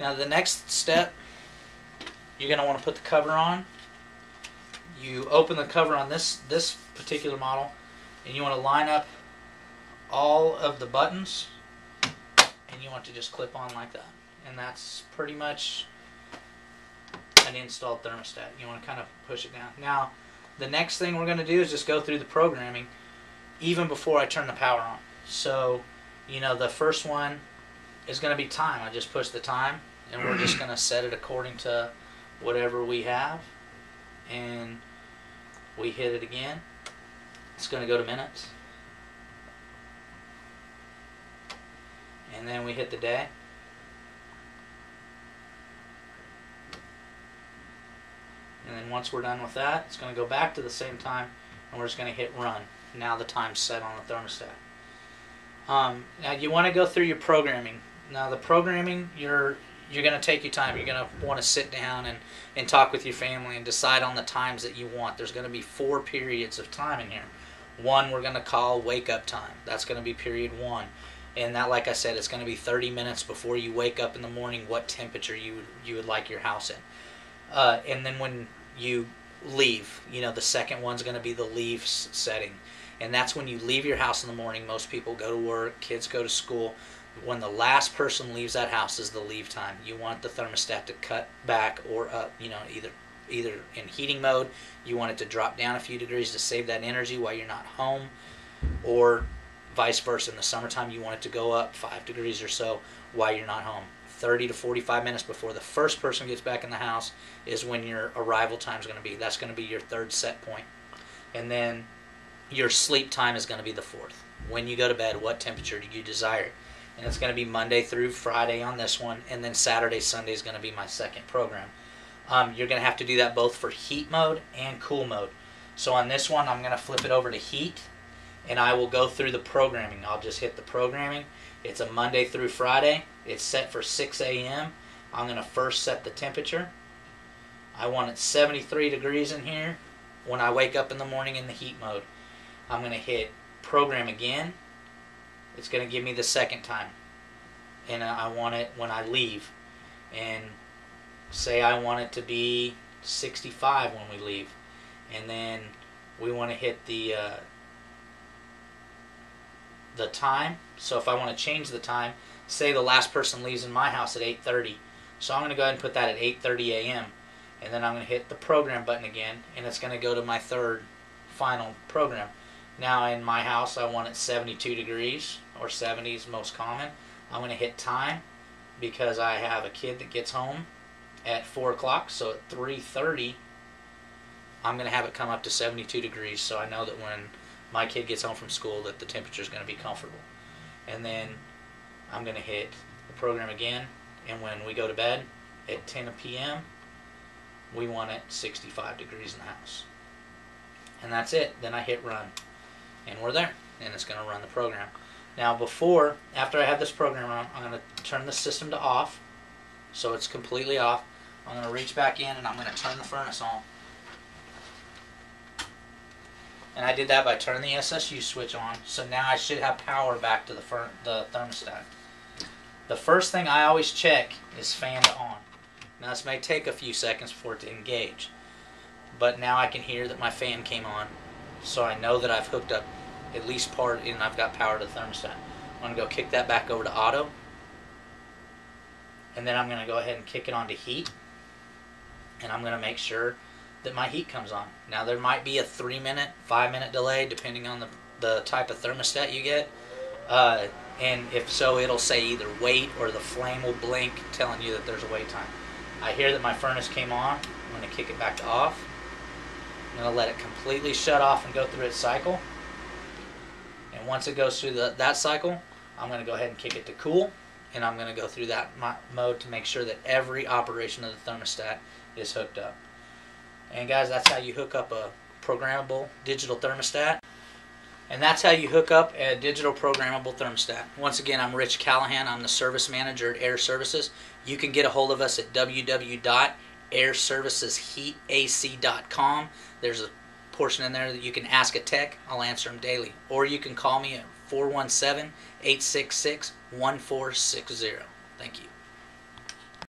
Now the next step, you're going to want to put the cover on. You open the cover on this particular model, and you want to line up all of the buttons, and you want to just clip on like that. And that's pretty much an installed thermostat. You want to kind of push it down. Now, the next thing we're going to do is just go through the programming even before I turn the power on. So, you know, the first one is going to be time. I just push the time, and we're just going to set it according to whatever we have. And we hit it again. It's going to go to minutes. And then we hit the day. And then once we're done with that, it's going to go back to the same time, and we're just going to hit run. Now the time's set on the thermostat. Now you want to go through your programming. Now the programming, you're going to take your time. You're going to want to sit down and talk with your family and decide on the times that you want. There's going to be 4 periods of time in here. One we're going to call wake up time. That's going to be period 1. And that, like I said, it's going to be 30 minutes before you wake up in the morning, what temperature you would like your house in. And then when you leave, you know, the second one's going to be the leave setting. And that's when you leave your house in the morning. Most people go to work, kids go to school. When the last person leaves that house is the leave time. You want the thermostat to cut back or up, you know, either in heating mode, you want it to drop down a few degrees to save that energy while you're not home, or vice versa. In the summertime, you want it to go up 5 degrees or so while you're not home. 30 to 45 minutes before the first person gets back in the house is when your arrival time is going to be. That's going to be your 3rd set point. And then your sleep time is going to be the 4th. When you go to bed, what temperature do you desire? And it's going to be Monday through Friday on this one, and then Saturday, Sunday is going to be my second program. You're going to have to do that both for heat mode and cool mode. So on this one, I'm going to flip it over to heat, and I will go through the programming. I'll just hit the programming. It's a Monday through Friday. It's set for 6 a.m. I'm going to first set the temperature. I want it 73 degrees in here when I wake up in the morning in the heat mode. I'm going to hit program again. It's going to give me the second time. And I want it when I leave. And say I want it to be 65 when we leave. And then we want to hit the time. So if I want to change the time, say the last person leaves in my house at 8:30. So I'm going to go ahead and put that at 8:30 a.m. And then I'm going to hit the program button again, and it's going to go to my 3rd final program. Now in my house, I want it 72 degrees, or 70 is most common. I'm going to hit time because I have a kid that gets home at 4 o'clock. So at 3:30, I'm going to have it come up to 72 degrees, so I know that when my kid gets home from school that the temperature is going to be comfortable. And then I'm going to hit the program again, and when we go to bed at 10 p.m., we want it 65 degrees in the house. And that's it. Then I hit run, and we're there, and it's going to run the program. Now after I have this program on, I'm going to turn the system to off, so it's completely off. I'm going to reach back in, and I'm going to turn the furnace on. And I did that by turning the SSU switch on, so now I should have power back to the thermostat. The first thing I always check is fan to on. Now this may take a few seconds for it to engage, but now I can hear that my fan came on, so I know that I've hooked up at least part and I've got power to the thermostat. I'm going to go kick that back over to auto, and then I'm going to go ahead and kick it onto heat, and I'm going to make sure that my heat comes on. Now there might be a 3-minute, 5-minute delay depending on the type of thermostat you get. And if so, it'll say either wait or the flame will blink telling you that there's a wait time. I hear that my furnace came on. I'm going to kick it back to off. I'm going to let it completely shut off and go through its cycle. And once it goes through that cycle, I'm going to go ahead and kick it to cool. And I'm going to go through that mode to make sure that every operation of the thermostat is hooked up. And guys, that's how you hook up a programmable digital thermostat. And that's how you hook up a digital programmable thermostat. Once again, I'm Rich Callahan. I'm the service manager at Air Services. You can get a hold of us at www.airservicesheatac.com. There's a portion in there that you can ask a tech. I'll answer them daily. Or you can call me at 417-866-1460. Thank you.